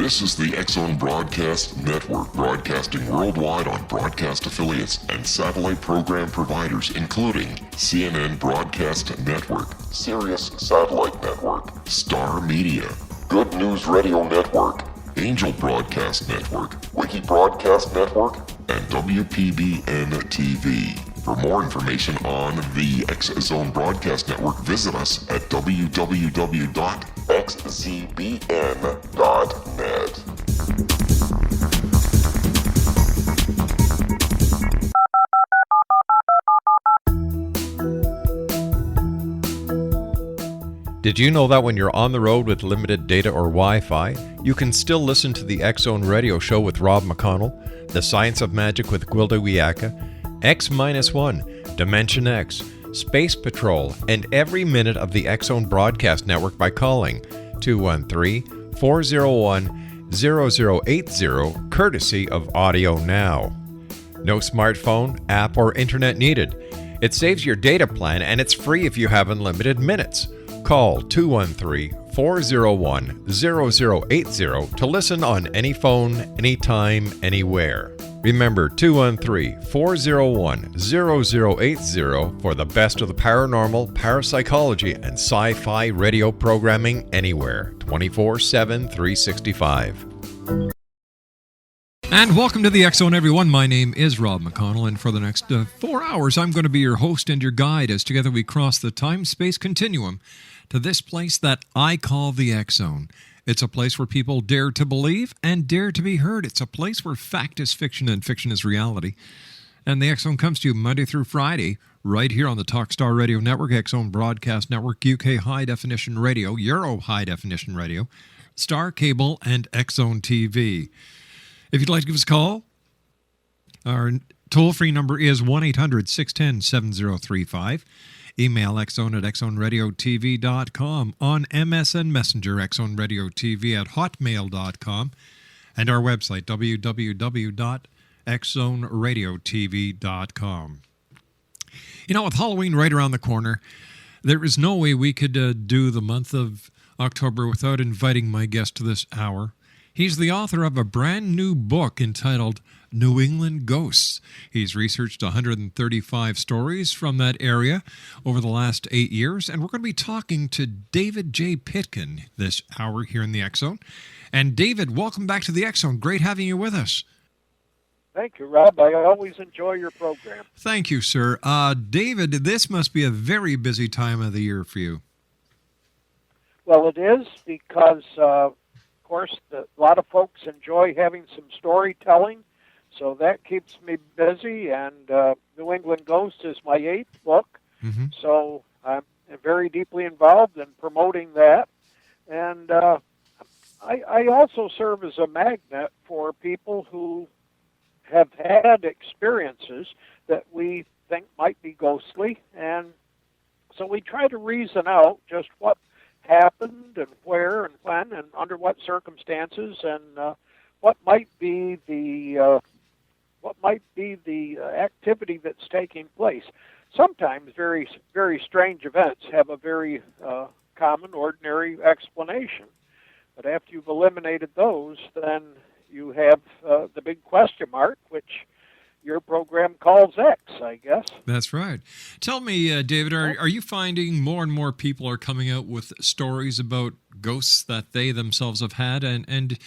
This is the X-Zone Broadcast Network, broadcasting worldwide on broadcast affiliates and satellite program providers, including CNN Broadcast Network, Sirius Satellite Network, Star Media, Good News Radio Network, Angel Broadcast Network, Wiki Broadcast Network, and WPBN TV. For more information on the X-Zone Broadcast Network, visit us at www.xzbn.net. Did you know that when you're on the road with limited data or Wi-Fi, you can still listen to the X-Zone Radio Show with Rob McConnell, The Science of Magic with Gwilda Wiyaka, X-1, Dimension X, Space Patrol, and every minute of the X-Zone Broadcast Network by calling 213-401-0080, courtesy of Audio Now. No smartphone, app, or internet needed. It saves your data plan and it's free if you have unlimited minutes. Call 213-401-0080 to listen on any phone, anytime, anywhere. Remember 213-401-0080 for the best of the paranormal, parapsychology, and sci-fi radio programming anywhere, 24/7, 365. And welcome to the X-Zone, everyone. My name is Rob McConnell, and for the next 4 hours, I'm going to be your host and your guide as together we cross the time-space continuum to this place that I call the X-Zone. It's a place where people dare to believe and dare to be heard. It's a place where fact is fiction and fiction is reality. And the X-Zone comes to you Monday through Friday, right here on the Talkstar Radio Network, X-Zone Broadcast Network, UK High Definition Radio, Euro High Definition Radio, Star Cable, and X-Zone TV. If you'd like to give us a call, our toll-free number is 1-800-610-7035. Email xzone at xzoneradiotv.com, on MSN Messenger, xzoneradiotv at hotmail.com, and our website, www.xzoneradiotv.com. You know, with Halloween right around the corner, there is no way we could do the month of October without inviting my guest to this hour. He's the author of a brand new book entitled New England Ghosts. He's researched 135 stories from that area over the last 8 years, and we're going to be talking to David J. Pitkin this hour here in the X-Zone. And David, welcome back to the X-Zone. Great having you with us. Thank you, Rob. I always enjoy your program. Thank you, sir. David, this must be a very busy time of the year for you. Well, it is because, of course, a lot of folks enjoy having some storytelling. So that keeps me busy, and New England Ghost is my 8th book. Mm-hmm. So I'm very deeply involved in promoting that. And I also serve as a magnet for people who have had experiences that we think might be ghostly. And so we try to reason out just what happened and where and when and under what circumstances, and what might be the activity that's taking place. Sometimes very, very strange events have a very common, ordinary explanation. But after you've eliminated those, then you have the big question mark, which your program calls X, I guess. That's right. Tell me, David, are you finding more and more people are coming out with stories about ghosts that they themselves have had? And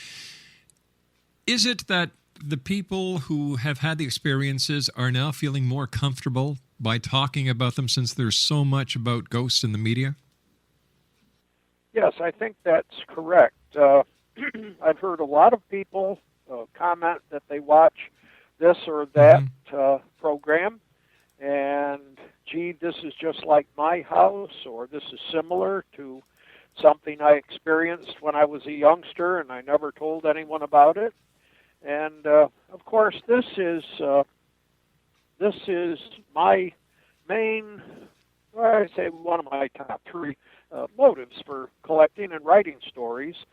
is it that the people who have had the experiences are now feeling more comfortable by talking about them since there's so much about ghosts in the media? Yes, I think that's correct. I've heard a lot of people comment that they watch this or that program, and, gee, this is just like my house, or this is similar to something I experienced when I was a youngster and I never told anyone about it. And of course, this is my main, I say one of my top 3 motives for collecting and writing stories,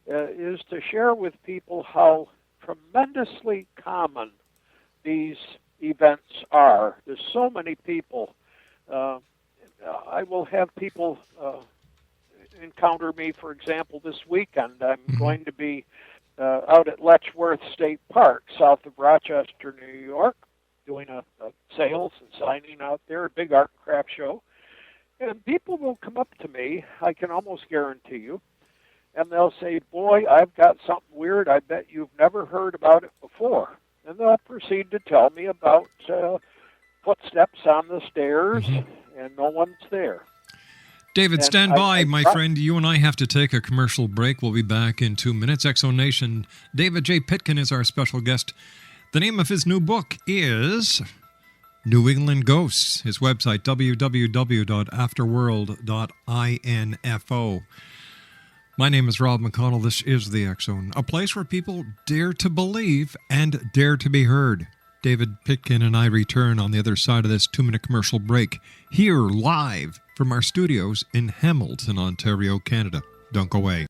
is to share with people how tremendously common these events are. There's so many people. I will have people encounter me, for example, this weekend. I'm going to be out at Letchworth State Park, south of Rochester, New York, doing a sales and signing out there, a big art and craft show. And people will come up to me, I can almost guarantee you, and they'll say, boy, I've got something weird. I bet you've never heard about it before. And they'll proceed to tell me about footsteps on the stairs, and no one's there. David, And stand I- by, I my thought- friend. You and I have to take a commercial break. We'll be back in 2 minutes. Exonation, David J. Pitkin is our special guest. The name of his new book is New England Ghosts. His website, www.afterworld.info. My name is Rob McConnell. This is the X-Zone, a place where people dare to believe and dare to be heard. David Pitkin and I return on the other side of this 2-minute commercial break, here live from our studios in Hamilton, Ontario, Canada. Don't go away.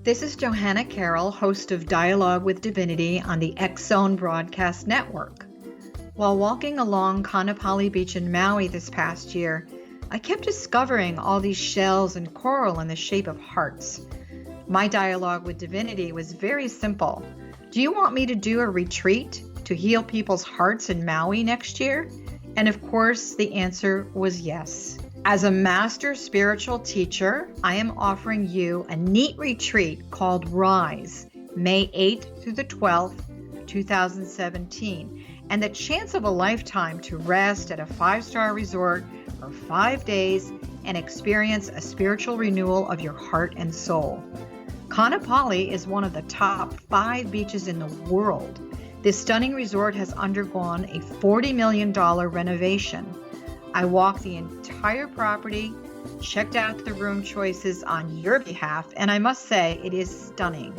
This is Johanna Carroll, host of Dialogue with Divinity on the X-Zone Broadcast Network. While walking along Kaanapali Beach in Maui this past year, I kept discovering all these shells and coral in the shape of hearts. My dialogue with Divinity was very simple. Do you want me to do a retreat to heal people's hearts in Maui next year? And of course, the answer was yes. As a master spiritual teacher, I am offering you a neat retreat called Rise, May 8th through the 12th, 2017, and the chance of a lifetime to rest at a 5-star resort for 5 days and experience a spiritual renewal of your heart and soul. Kaanapali is one of the top 5 beaches in the world. This stunning resort has undergone a $40 million renovation. I walked the entire property, checked out the room choices on your behalf, and I must say it is stunning.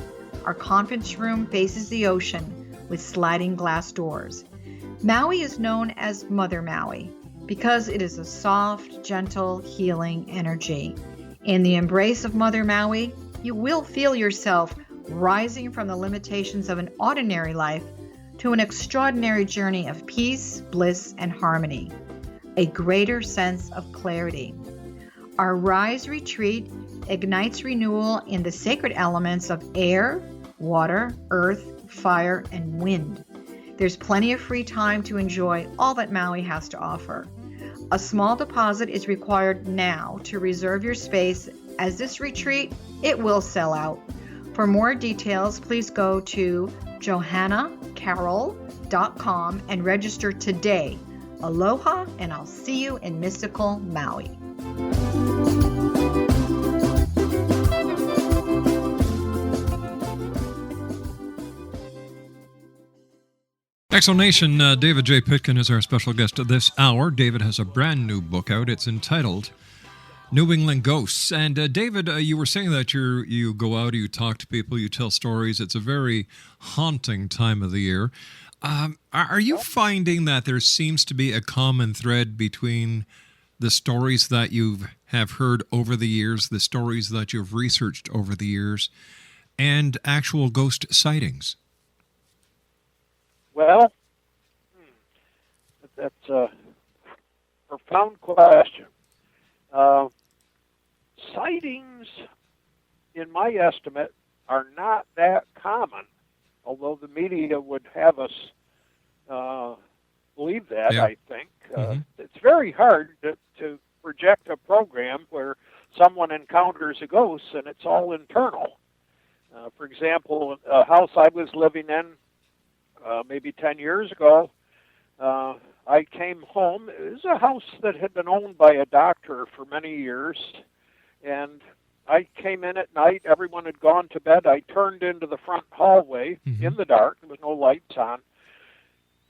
Our conference room faces the ocean with sliding glass doors. Maui is known as Mother Maui because it is a soft, gentle, healing energy. In the embrace of Mother Maui, you will feel yourself rising from the limitations of an ordinary life to an extraordinary journey of peace, bliss, and harmony. A greater sense of clarity. Our Rise retreat ignites renewal in the sacred elements of air, water, earth, fire, and wind. There's plenty of free time to enjoy all that Maui has to offer. A small deposit is required now to reserve your space, as this retreat, it will sell out. For more details, please go to johannacarroll.com and register today. Aloha, and I'll see you in mystical Maui. Exonation, David J. Pitkin is our special guest this hour. David has a brand new book out. It's entitled New England Ghosts. And David, you were saying that you go out, you talk to people, you tell stories. It's a very haunting time of the year. Are you finding that there seems to be a common thread between the stories that you have heard over the years, the stories that you've researched over the years, and actual ghost sightings? Well, that's a profound question. Sightings, in my estimate, are not that common, although the media would have us believe that, Yeah. I think. It's very hard to project a program where someone encounters a ghost and it's all internal. For example, a house I was living in maybe 10 years ago, I came home. It was a house that had been owned by a doctor for many years, and I came in at night. Everyone had gone to bed. I turned into the front hallway in the dark. There was no lights on.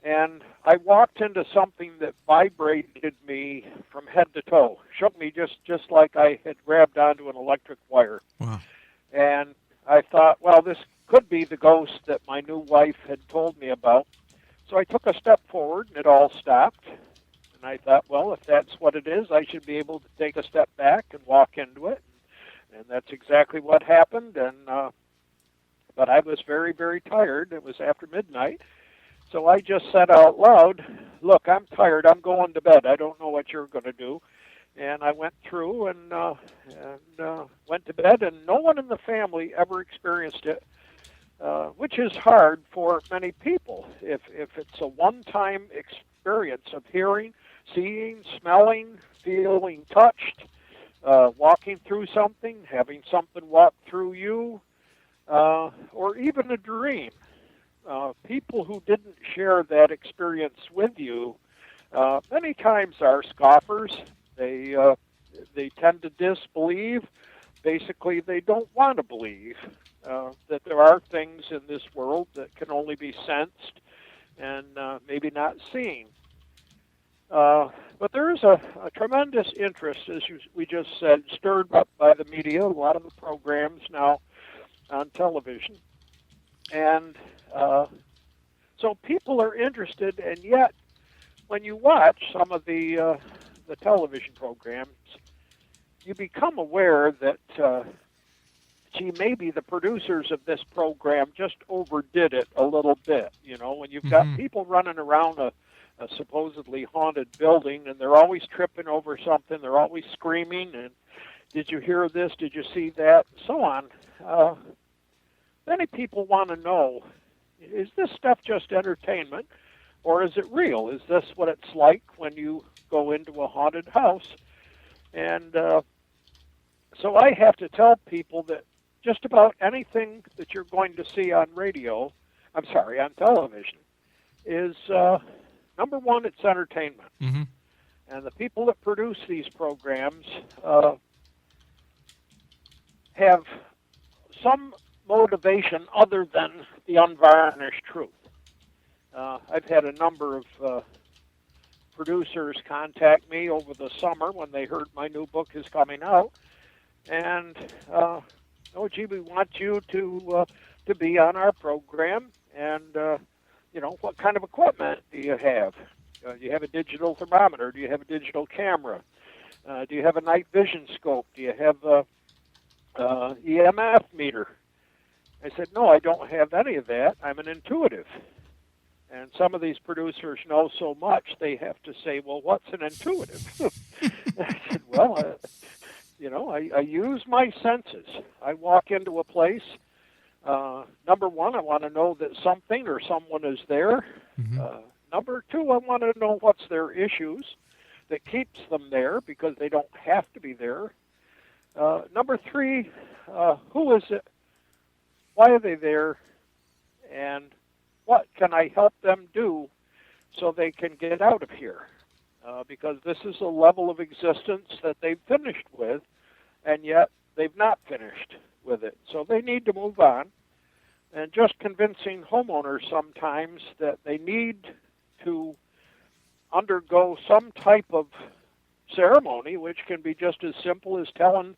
And I walked into something that vibrated me from head to toe, shook me just like I had grabbed onto an electric wire. Wow. And I thought, well, this could be the ghost that my new wife had told me about. So I took a step forward, and it all stopped. And I thought, well, if that's what it is, I should be able to take a step back and walk into it. And that's exactly what happened. And but I was very, very tired. It was after midnight. So I just said out loud, look, I'm tired. I'm going to bed. I don't know what you're going to do. And I went through and went to bed, and no one in the family ever experienced it, which is hard for many people. If it's a one-time experience of hearing, seeing, smelling, feeling touched, walking through something, having something walk through you, or even a dream. People who didn't share that experience with you many times are scoffers. They tend to disbelieve. Basically, they don't want to believe that there are things in this world that can only be sensed and maybe not seen. But there is a tremendous interest, as we just said, stirred up by the media, a lot of the programs now on television. And so people are interested, and yet when you watch some of the television programs, you become aware that, maybe the producers of this program just overdid it a little bit. You know, when you've got people running around a supposedly haunted building, and they're always tripping over something, they're always screaming, and did you hear this, did you see that, so on. Many people want to know, is this stuff just entertainment, or is it real? Is this what it's like when you go into a haunted house? And so I have to tell people that just about anything that you're going to see on on television, is, number one, it's entertainment. Mm-hmm. And the people that produce these programs have some motivation other than the unvarnished truth. I've had a number of producers contact me over the summer when they heard my new book is coming out, and oh, gee, we want you to be on our program, and what kind of equipment do you have? Do you have a digital thermometer? Do you have a digital camera? Do you have a night vision scope? Do you have a EMF meter? I said, no, I don't have any of that. I'm an intuitive. And some of these producers know so much, they have to say, well, what's an intuitive? I said, well, I use my senses. I walk into a place. Number one, I want to know that something or someone is there. Mm-hmm. Number two, I want to know what's their issues that keeps them there, because they don't have to be there. Number three, who is it? Why are they there? And what can I help them do so they can get out of here? Because this is a level of existence that they've finished with, and yet they've not finished with it. So they need to move on. And just convincing homeowners sometimes that they need to undergo some type of ceremony, which can be just as simple as telling,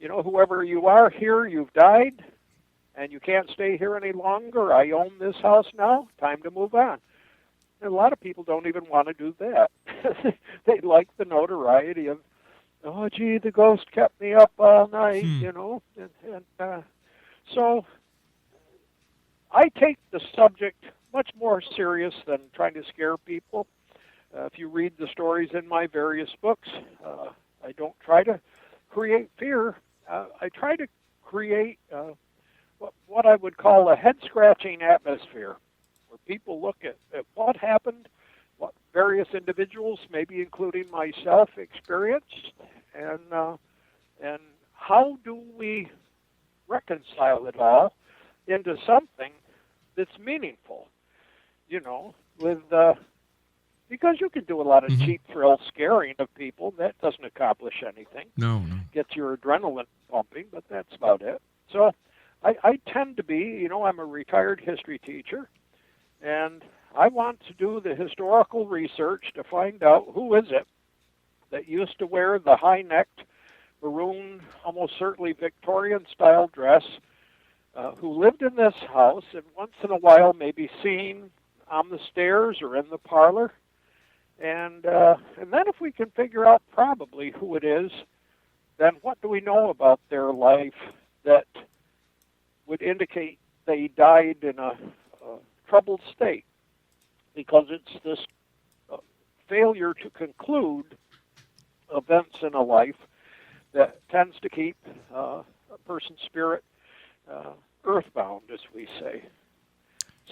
whoever you are here, you've died, and you can't stay here any longer. I own this house now. Time to move on. And a lot of people don't even want to do that. They like the notoriety of, oh, gee, the ghost kept me up all night, So I take the subject much more serious than trying to scare people. If you read the stories in my various books, I don't try to create fear. I try to create what I would call a head-scratching atmosphere, where people look at what happened, what various individuals, maybe including myself, experienced, and how do we reconcile it all into something that's meaningful, because you can do a lot of cheap thrill scaring of people. That doesn't accomplish anything. No. Gets your adrenaline pumping, but that's about it. So I tend to be, I'm a retired history teacher, and I want to do the historical research to find out who is it that used to wear the high-necked, maroon, almost certainly Victorian-style dress, who lived in this house and once in a while may be seen on the stairs or in the parlor. And then if we can figure out probably who it is, then what do we know about their life that would indicate they died in a troubled state? Because it's this failure to conclude events in a life that tends to keep a person's spirit earthbound, as we say.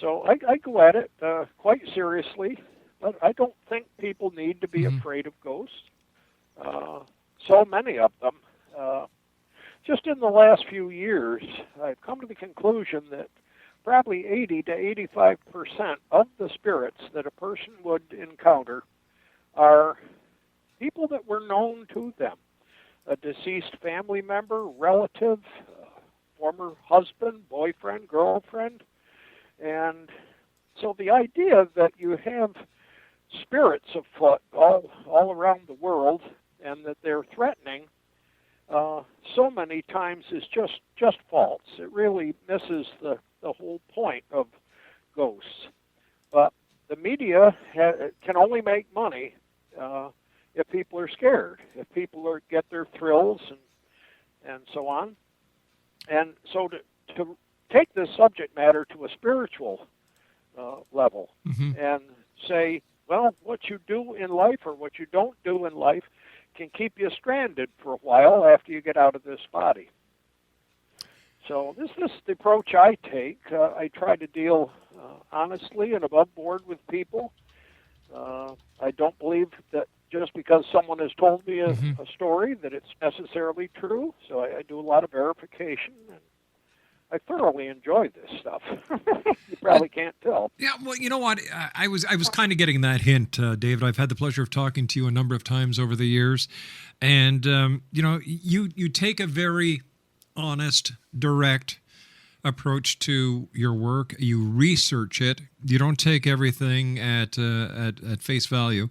So I go at it quite seriously, but I don't think people need to be afraid of ghosts. So many of them. Just in the last few years, I've come to the conclusion that probably 80 to 85% of the spirits that a person would encounter are people that were known to them. A deceased family member, relative, former husband, boyfriend, girlfriend. And so the idea that you have spirits afoot all around the world and that they're threatening so many times is just false. It really misses the whole point of ghosts. But the media can only make money if people are scared, if people get their thrills and so on. And so to take this subject matter to a spiritual level and say, well, what you do in life or what you don't do in life can keep you stranded for a while after you get out of this body. So this is the approach I take. I try to deal honestly and above board with people. I don't believe that just because someone has told me a story that it's necessarily true. So I do a lot of verification, and I thoroughly enjoy this stuff. You probably can't tell. Yeah, well, you know what? I was kind of getting that hint, David. I've had the pleasure of talking to you a number of times over the years, and you take a very honest, direct approach to your work. You research it. You don't take everything at face value.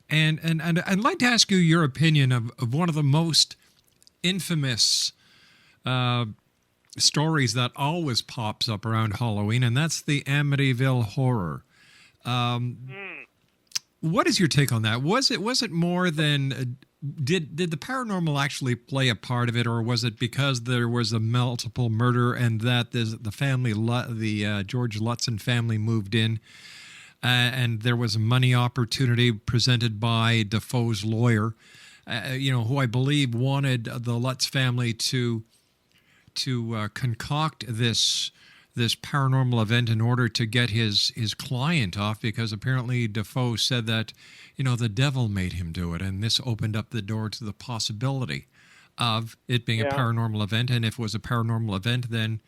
And I'd like to ask you your opinion of one of the most infamous stories that always pops up around Halloween, and that's the Amityville Horror. What is your take on that? Was it more than did the paranormal actually play a part of it, or was it because there was a multiple murder and that the family, the George Lutzen family, moved in, and there was a money opportunity presented by Defoe's lawyer, who I believe wanted the Lutz family to concoct this paranormal event in order to get his client off, because apparently Defoe said that, the devil made him do it, and this opened up the door to the possibility of it being a paranormal event. And if it was a paranormal event, then,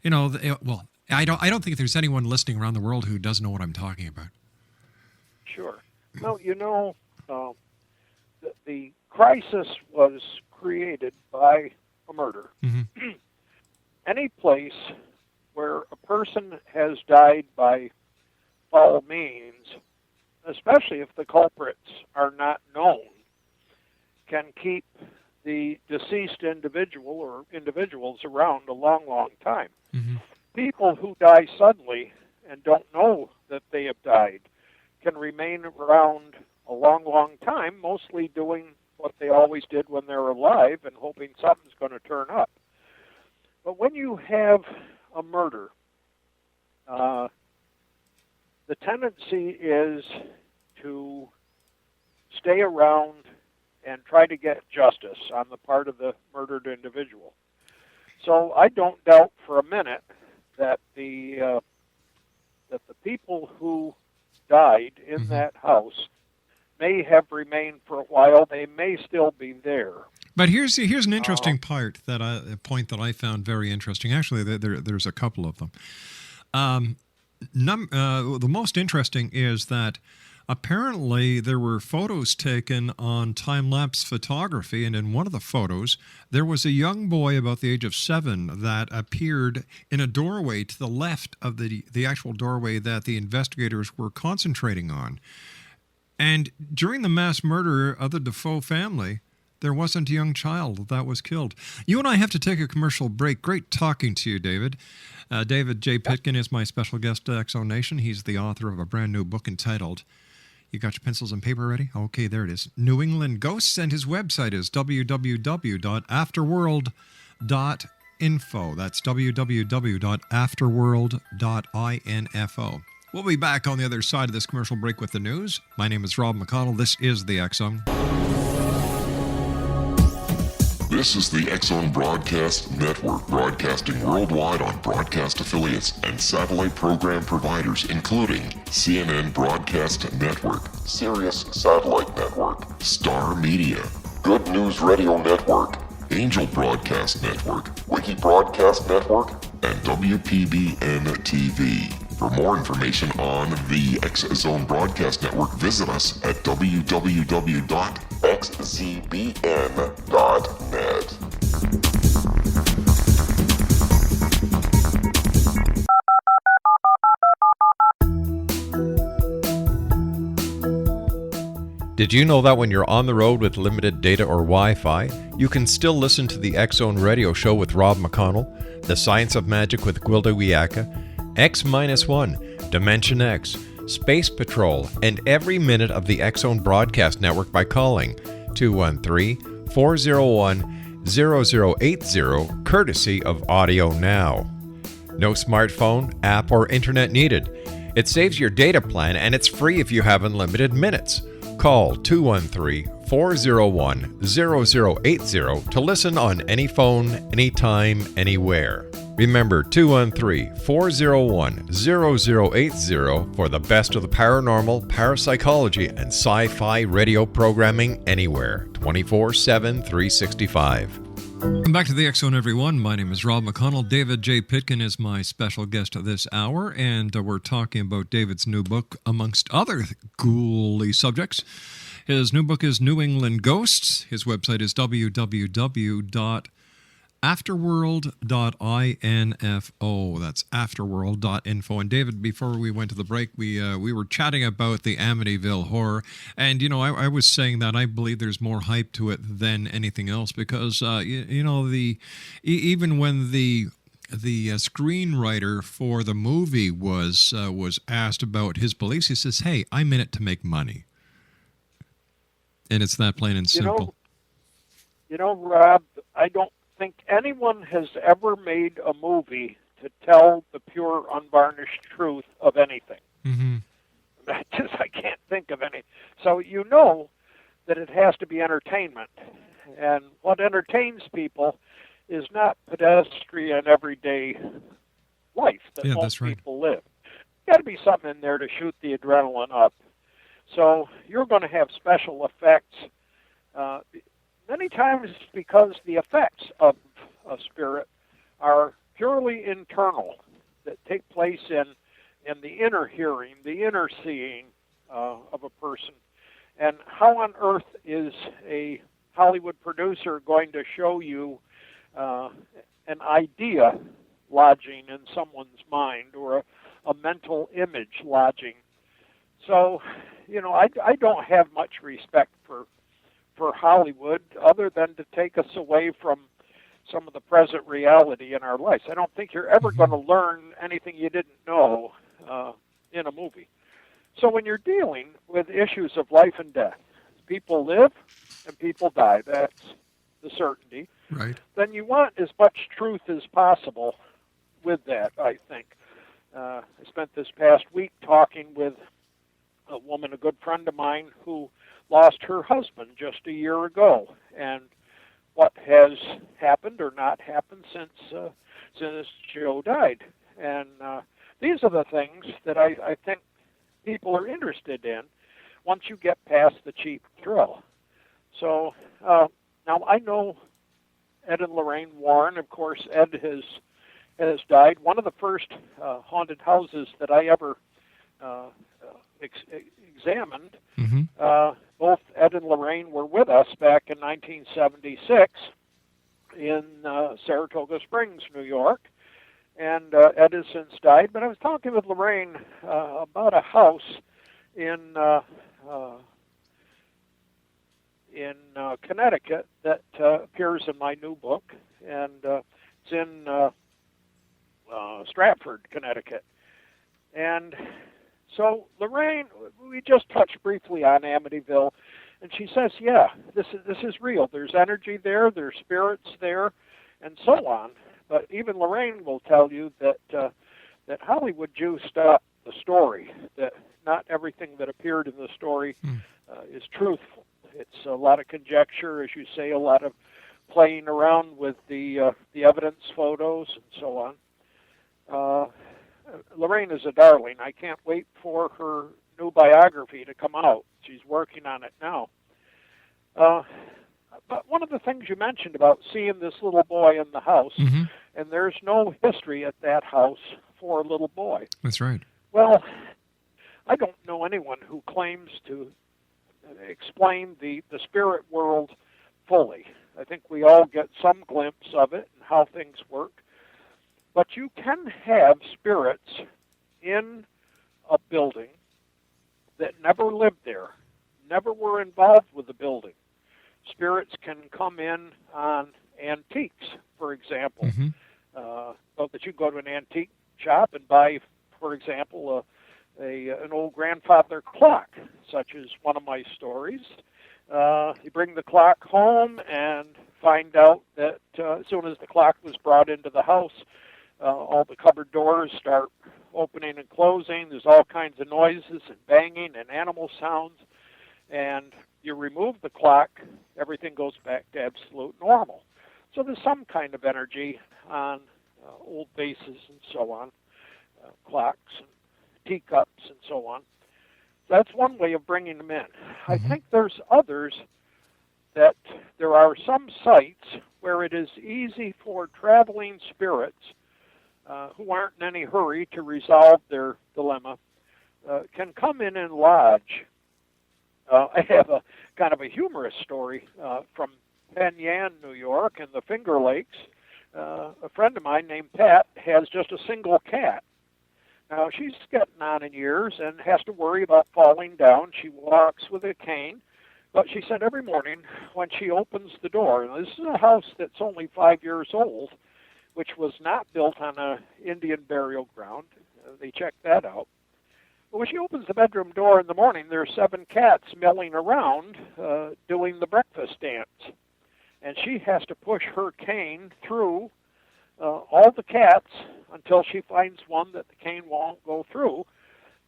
I don't think there's anyone listening around the world who doesn't know what I'm talking about. Sure. Well, the crisis was created by a murder. Any place where a person has died by foul means, especially if the culprits are not known, can keep the deceased individual or individuals around a long, long time. People who die suddenly and don't know that they have died can remain around a long, long time, mostly doing what they always did when they're alive and hoping something's going to turn up. But when you have a murder, the tendency is to stay around and try to get justice on the part of the murdered individual. So I don't doubt for a minute that the people who died in that house may have remained for a while. They may still be there. But here's an interesting point that I found very interesting. Actually, there's a couple of them. The most interesting is that apparently there were photos taken on time-lapse photography, and in one of the photos, there was a young boy about the age of 7 that appeared in a doorway to the left of the actual doorway that the investigators were concentrating on. And during the mass murder of the Defoe family, there wasn't a young child that was killed. You and I have to take a commercial break. Great talking to you, David. David J. Pitkin is my special guest at X-Zone Nation. He's the author of a brand new book entitled, you got your pencils and paper ready? Okay, there it is. New England Ghosts, and his website is www.afterworld.info. That's www.afterworld.info. We'll be back on the other side of this commercial break with the news. My name is Rob McConnell. This is the X-Zone. This is the X-Zone Broadcast Network, broadcasting worldwide on broadcast affiliates and satellite program providers, including CNN Broadcast Network, Sirius Satellite Network, Star Media, Good News Radio Network, Angel Broadcast Network, Wiki Broadcast Network, and WPBN TV. For more information on the X-Zone Broadcast Network, visit us at www.xzbn.net. Did you know that when you're on the road with limited data or Wi-Fi, you can still listen to the X-Zone radio show with Rob McConnell, The Science of Magic with Gwilda Wiyaka, X-1, Dimension X, Space Patrol, and every minute of the X-Zone Broadcast Network by calling 213-401-0080, courtesy of Audio Now. No smartphone, app, or internet needed. It saves your data plan and it's free if you have unlimited minutes. Call 213-401-0080 to listen on any phone, anytime, anywhere. Remember 213-401-0080 for the best of the paranormal, parapsychology, and sci-fi radio programming anywhere, 24/7, 365. Welcome back to the X-Zone, everyone. My name is Rob McConnell. David J. Pitkin is my special guest this hour, and we're talking about David's new book, amongst other ghouly subjects. His new book is New England Ghosts. His website is www.afterworld.info. That's afterworld.info. And David, before we went to the break, we were chatting about the Amityville horror. And, you know, I was saying that I believe there's more hype to it than anything else because, even when the screenwriter for the movie was asked about his beliefs, he says, "Hey, I'm in it to make money." And it's that plain and simple. Rob, I don't think anyone has ever made a movie to tell the pure, unvarnished truth of anything. Mm-hmm. I can't think of any. So you know that it has to be entertainment. And what entertains people is not pedestrian, everyday life that most people live. Got to be something in there to shoot the adrenaline up. So you're going to have special effects. Many times because the effects of a spirit are purely internal, that take place in the inner hearing, the inner seeing of a person. And how on earth is a Hollywood producer going to show you an idea lodging in someone's mind or a mental image lodging? So, I don't have much respect for Hollywood other than to take us away from some of the present reality in our lives. I don't think you're ever going to learn anything you didn't know in a movie. So when you're dealing with issues of life and death, people live and people die, that's the certainty. Right. Then you want as much truth as possible with that, I think. I spent this past week talking with a woman, a good friend of mine, who lost her husband just a year ago, and what has happened or not happened since Joe died. And these are the things that I think people are interested in once you get past the cheap thrill. So now I know Ed and Lorraine Warren. Of course, Ed has died. One of the first haunted houses that I ever examined, both Ed and Lorraine were with us back in 1976 in Saratoga Springs, New York, and Ed has since died. But I was talking with Lorraine about a house in Connecticut that appears in my new book, and it's in Stratford, Connecticut. And so Lorraine, we just touched briefly on Amityville, and she says, "Yeah, this is real. There's energy there, there's spirits there, and so on." But even Lorraine will tell you that Hollywood juiced up the story, that not everything that appeared in the story is truthful. It's a lot of conjecture, as you say, a lot of playing around with the evidence photos and so on. Lorraine is a darling. I can't wait for her new biography to come out. She's working on it now. But one of the things you mentioned about seeing this little boy in the house, and there's no history at that house for a little boy. That's right. Well, I don't know anyone who claims to explain the spirit world fully. I think we all get some glimpse of it and how things work. But you can have spirits in a building that never lived there, never were involved with the building. Spirits can come in on antiques, for example. So that you go to an antique shop and buy, for example, an old grandfather clock, such as one of my stories. You bring the clock home and find out that as soon as the clock was brought into the house, all the cupboard doors start opening and closing. There's all kinds of noises and banging and animal sounds. And you remove the clock, everything goes back to absolute normal. So there's some kind of energy on old vases and so on, clocks and teacups and so on. That's one way of bringing them in. I think there's others that there are some sites where it is easy for traveling spirits who aren't in any hurry to resolve their dilemma can come in and lodge. I have a kind of a humorous story from Penn Yan, New York, and the Finger Lakes. A friend of mine named Pat has just a single cat. Now, she's getting on in years and has to worry about falling down. She walks with a cane. But she said every morning when she opens the door, and this is a house that's only 5 years old, which was not built on an Indian burial ground. They checked that out. But when she opens the bedroom door in the morning, there are 7 cats milling around doing the breakfast dance. And she has to push her cane through all the cats until she finds one that the cane won't go through,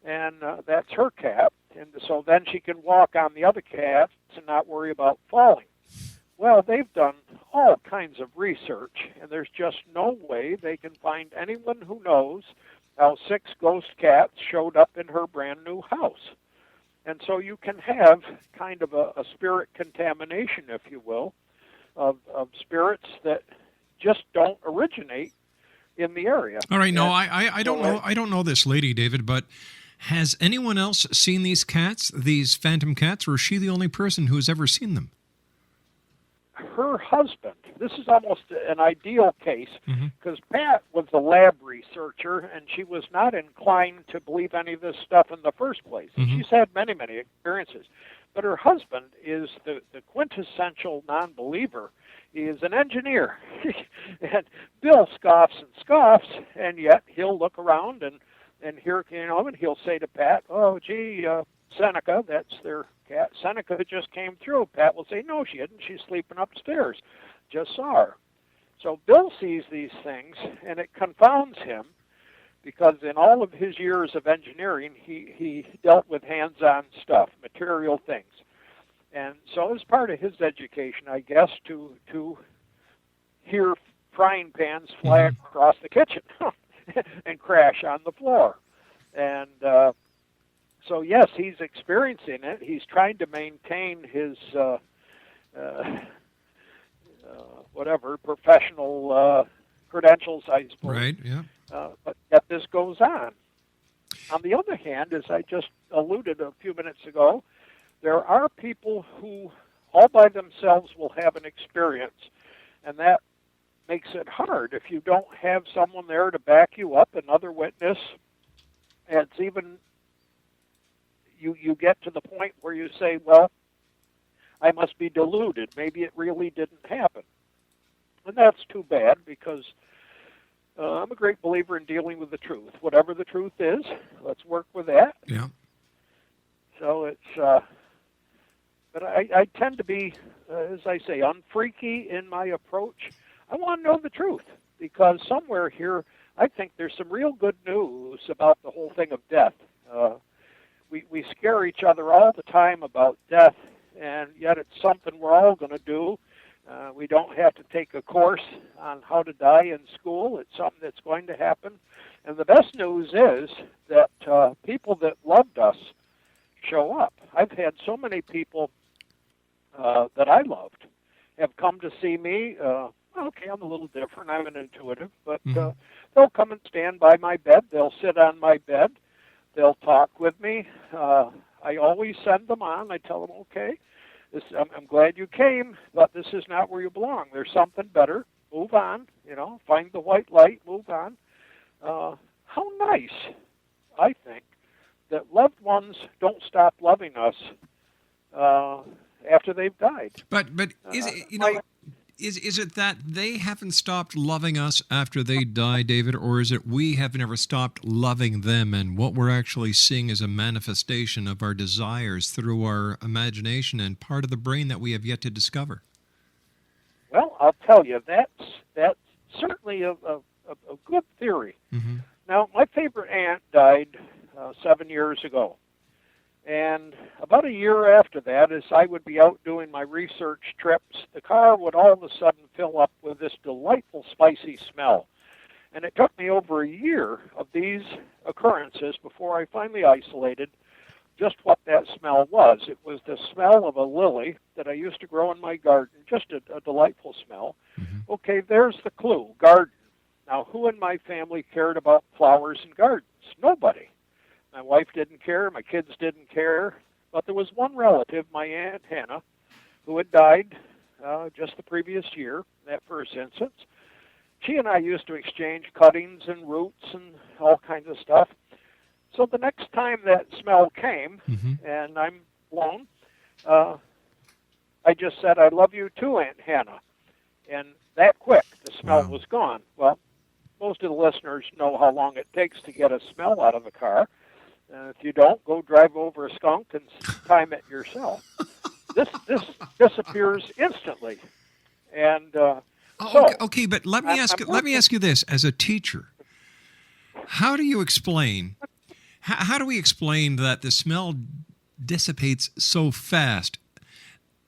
and that's her cat. And so then she can walk on the other cats and not worry about falling. Well, they've done all kinds of research, and there's just no way they can find anyone who knows how 6 ghost cats showed up in her brand new house. And so you can have kind of a spirit contamination, if you will, of spirits that just don't originate in the area. All right, no, I don't know. I don't know this lady, David, but has anyone else seen these cats, these phantom cats, or is she the only person who has ever seen them? Her husband. This is almost an ideal case because Pat was a lab researcher and she was not inclined to believe any of this stuff in the first place. And she's had many, many experiences. But her husband is the quintessential non-believer. He is an engineer. And Bill scoffs and scoffs, and yet he'll look around and hear, and he'll say to Pat, "Oh, gee, Seneca, that's their cat. Seneca just came through." Pat will say, "No, she didn't. She's sleeping upstairs. Just saw her." So Bill sees these things, and it confounds him because in all of his years of engineering, he dealt with hands-on stuff, material things. And so as part of his education, I guess, to hear frying pans fly across the kitchen and crash on the floor. And so, yes, he's experiencing it. He's trying to maintain his professional credentials, I suppose. Right, yeah. But yet this goes on. On the other hand, as I just alluded a few minutes ago, there are people who all by themselves will have an experience, and that makes it hard if you don't have someone there to back you up, another witness. It's even, you get to the point where you say, well, I must be deluded. Maybe it really didn't happen. And that's too bad because I'm a great believer in dealing with the truth. Whatever the truth is, let's work with that. Yeah. So it's, but I tend to be, as I say, unfreaky in my approach. I want to know the truth because somewhere here I think there's some real good news about the whole thing of death. We scare each other all the time about death, and yet it's something we're all going to do. We don't have to take a course on how to die in school. It's something that's going to happen. And the best news is that people that loved us show up. I've had so many people that I loved have come to see me. Okay, I'm a little different. I'm an intuitive, but they'll come and stand by my bed. They'll sit on my bed. They'll talk with me. I always send them on. I tell them, okay, I'm glad you came, but this is not where you belong. There's something better. Move on. Find the white light. Move on. How nice, I think, that loved ones don't stop loving us after they've died. But is it, is it that they haven't stopped loving us after they die, David, or is it we have never stopped loving them, and what we're actually seeing is a manifestation of our desires through our imagination and part of the brain that we have yet to discover? Well, I'll tell you, that's certainly a good theory. Mm-hmm. Now, my favorite aunt died 7 years ago. And about a year after that, as I would be out doing my research trips, the car would all of a sudden fill up with this delightful spicy smell. And it took me over a year of these occurrences before I finally isolated just what that smell was. It was the smell of a lily that I used to grow in my garden, just a delightful smell. Mm-hmm. Okay, there's the clue, garden. Now, who in my family cared about flowers and gardens? Nobody. My wife didn't care, my kids didn't care, but there was one relative, my Aunt Hannah, who had died just the previous year, that first instance. She and I used to exchange cuttings and roots and all kinds of stuff. So the next time that smell came, and I'm blown, I just said, I love you too, Aunt Hannah. And that quick, the smell was gone. Well, most of the listeners know how long it takes to get a smell out of a car. If you don't, go drive over a skunk and time it yourself. This disappears instantly, and okay. But let me ask you this: as a teacher, how do you explain? How do we explain that the smell dissipates so fast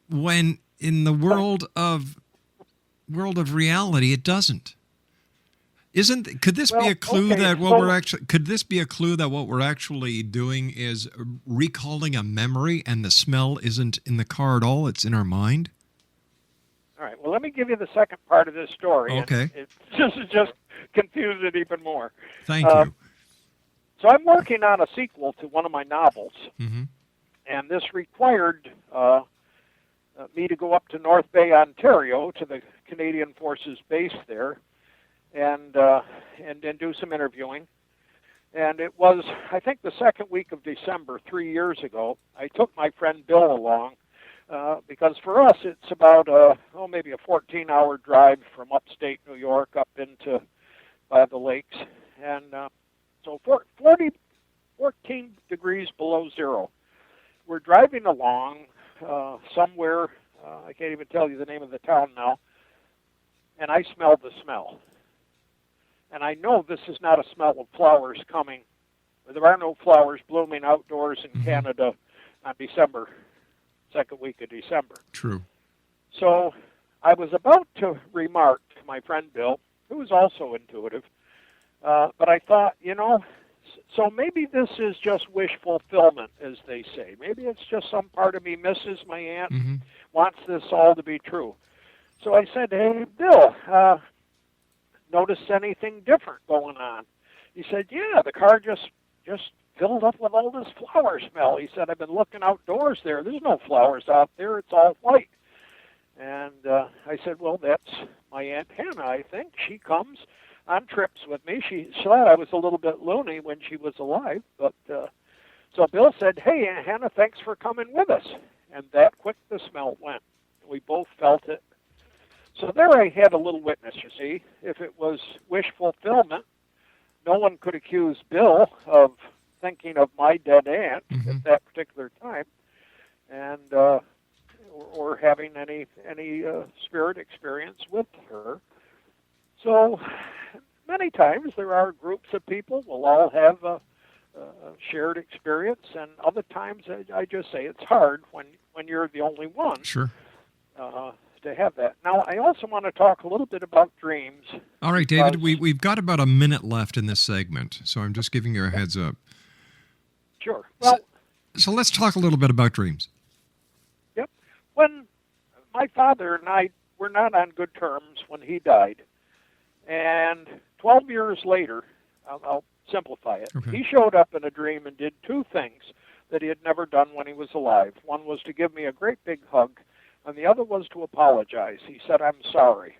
when in the world of reality it doesn't? Could this be a clue that what we're actually doing is recalling a memory, and the smell isn't in the car at all; it's in our mind? All right. Well, let me give you the second part of this story. Okay. It just confused it even more. Thank you. So I'm working on a sequel to one of my novels, and this required me to go up to North Bay, Ontario, to the Canadian Forces base there, and do some interviewing. And it was, I think, the second week of December 3 years ago. I took my friend Bill along because for us it's about maybe a 14-hour drive from upstate New York up into by the lakes, and so 14 degrees below zero. We're driving along somewhere. I can't even tell you the name of the town now. And I smelled the smell. And I know this is not a smell of flowers coming. There are no flowers blooming outdoors in Canada on second week of December. True. So I was about to remark to my friend Bill, who is also intuitive, but I thought, so maybe this is just wish fulfillment, as they say. Maybe it's just some part of me misses my aunt, wants this all to be true. So I said, hey, Bill, notice anything different going on? He said, yeah, the car just filled up with all this flower smell. He said, I've been looking outdoors there. There's no flowers out there. It's all white. And I said, well, that's my Aunt Hannah, I think. She comes on trips with me. She thought I was a little bit loony when she was alive. But so Bill said, hey, Aunt Hannah, thanks for coming with us. And that quick the smell went. We both felt it. So there I had a little witness, you see. If it was wish fulfillment, no one could accuse Bill of thinking of my dead aunt at that particular time, and or having any spirit experience with her. So many times there are groups of people will all have a shared experience, and other times I just say it's hard when you're the only one. Sure. To have that. Now, I also want to talk a little bit about dreams. All right, David, we've got about a minute left in this segment, so I'm just giving you a heads up. Sure. Well, so let's talk a little bit about dreams. Yep. When my father and I were not on good terms when he died, and 12 years later, I'll simplify it, Okay. he showed up in a dream and did two things that he had never done when he was alive. One was to give me a great big hug, and the other was to apologize. He said, "I'm sorry."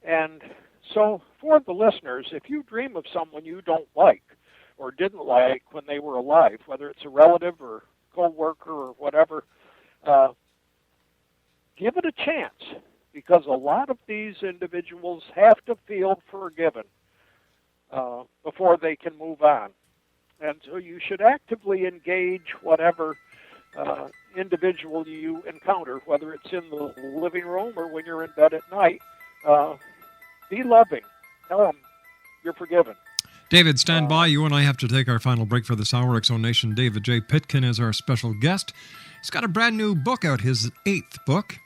And so for the listeners, if you dream of someone you don't like or didn't like when they were alive, whether it's a relative or co-worker or whatever, give it a chance, because a lot of these individuals have to feel forgiven before they can move on. And so you should actively engage whatever individual you encounter, whether it's in the living room or when you're in bed at night. Be loving. Tell them you're forgiven. David, stand by. You and I have to take our final break for this hour. X-Zone Nation David J. Pitkin is our special guest. He's got a brand new book out, his 8th book,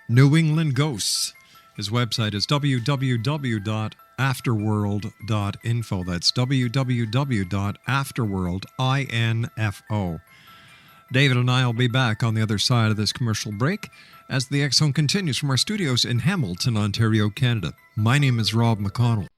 New England Ghosts. His website is www.afterworld.info. That's www.afterworld.info. David and I will be back on the other side of this commercial break as the X-Zone continues from our studios in Hamilton, Ontario, Canada. My name is Rob McConnell.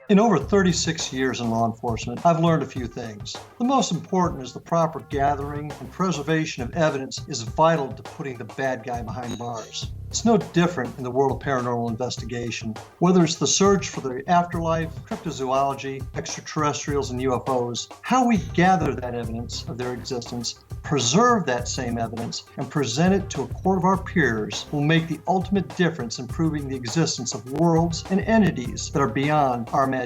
In over 36 years in law enforcement, I've learned a few things. The most important is the proper gathering and preservation of evidence is vital to putting the bad guy behind bars. It's no different in the world of paranormal investigation. Whether it's the search for the afterlife, cryptozoology, extraterrestrials, and UFOs, how we gather that evidence of their existence, preserve that same evidence, and present it to a court of our peers will make the ultimate difference in proving the existence of worlds and entities that are beyond our imagination.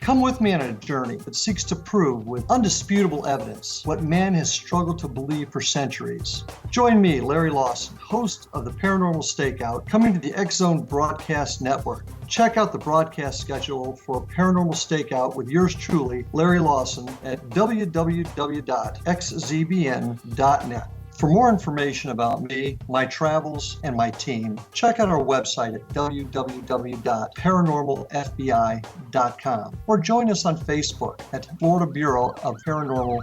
Come with me on a journey that seeks to prove with undisputable evidence what man has struggled to believe for centuries. Join me, Larry Lawson, host of the Paranormal Stakeout, coming to the X-Zone Broadcast Network. Check out the broadcast schedule for Paranormal Stakeout with yours truly, Larry Lawson, at www.xzbn.net. For more information about me, my travels, and my team, check out our website at www.paranormalfbi.com or join us on Facebook at Florida Bureau of Paranormal.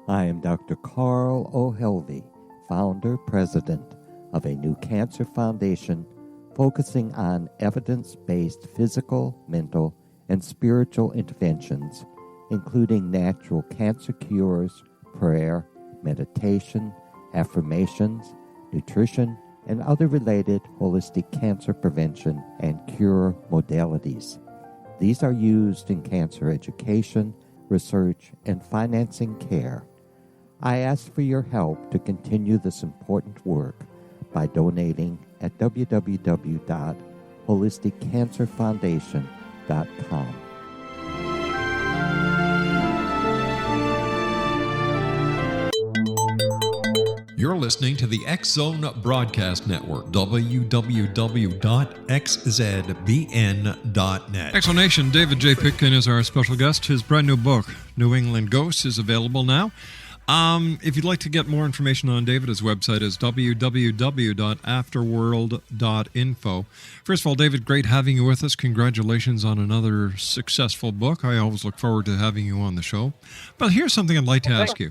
I am Dr. Carl O'Helvey, founder, president of a new cancer foundation focusing on evidence-based physical, mental, and spiritual interventions, including natural cancer cures, prayer, meditation, affirmations, nutrition, and other related holistic cancer prevention and cure modalities. These are used in cancer education, research, and financing care. I ask for your help to continue this important work by donating at www.holisticcancerfoundation.com. You're listening to the X-Zone Broadcast Network, www.xzbn.net. X-Zone Nation, David J. Pitkin is our special guest. His brand new book, New England Ghosts, is available now. If you'd like to get more information on David, his website is www.afterworld.info. First of all, David, great having you with us. Congratulations on another successful book. I always look forward to having you on the show. But here's something I'd like to ask you.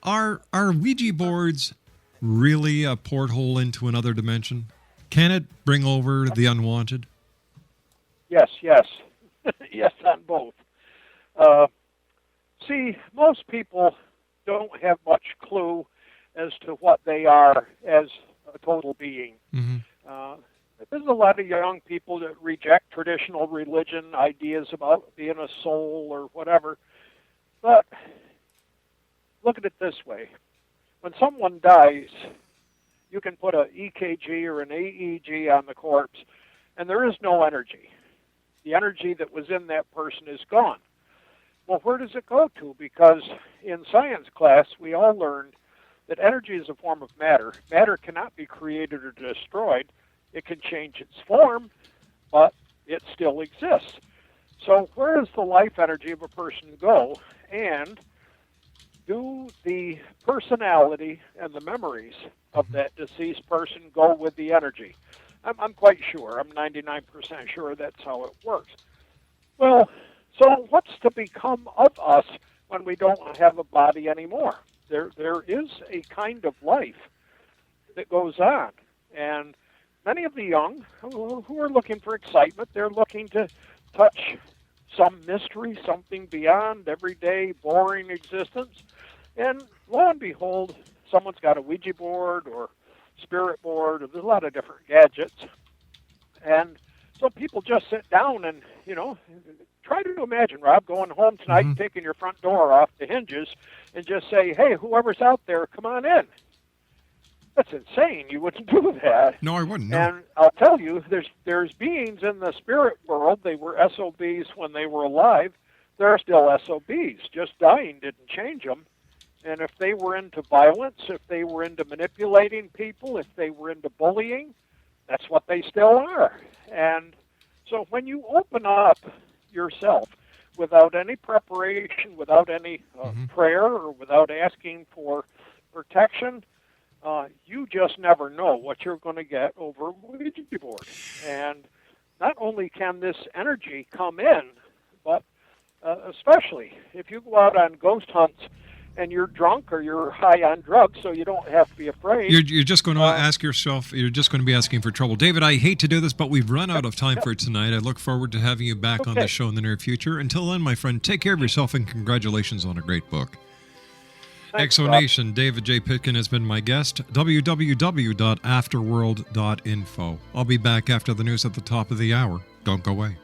Are Ouija boards really a porthole into another dimension? Can it bring over the unwanted? Yes. Yes on both. See, most people don't have much clue as to what they are as a total being. Mm-hmm. There's a lot of young people that reject traditional religion, ideas about being a soul or whatever. But look at it this way. When someone dies, you can put an EKG or an AEG on the corpse, and there is no energy. The energy that was in that person is gone. Well, where does it go to? Because in science class, we all learned that energy is a form of matter. Matter cannot be created or destroyed. It can change its form, but it still exists. So where does the life energy of a person go? And do the personality and the memories of that deceased person go with the energy? I'm quite sure. I'm 99% sure that's how it works. Well, so what's to become of us when we don't have a body anymore? There is a kind of life that goes on. And many of the young who are looking for excitement, they're looking to touch some mystery, something beyond everyday boring existence. And lo and behold, someone's got a Ouija board or spirit board, or there's a lot of different gadgets. And so people just sit down and, try to imagine, Rob, going home tonight and taking your front door off the hinges and just say, hey, whoever's out there, come on in. That's insane. You wouldn't do that. No, I wouldn't. No. And I'll tell you, there's beings in the spirit world. They were SOBs when they were alive. They're still SOBs. Just dying didn't change them. And if they were into violence, if they were into manipulating people, if they were into bullying, that's what they still are. And so when you open up yourself without any preparation, without any prayer, or without asking for protection, you just never know what you're going to get over a Ouija board. And not only can this energy come in, but especially if you go out on ghost hunts and you're drunk or you're high on drugs, so you don't have to be afraid. You're just going to ask yourself, you're just going to be asking for trouble. David, I hate to do this, but we've run out of time for tonight. I look forward to having you back on the show in the near future. Until then, my friend, take care of yourself and congratulations on a great book. Thanks, Exonation, David J. Pitkin has been my guest. www.afterworld.info. I'll be back after the news at the top of the hour. Don't go away.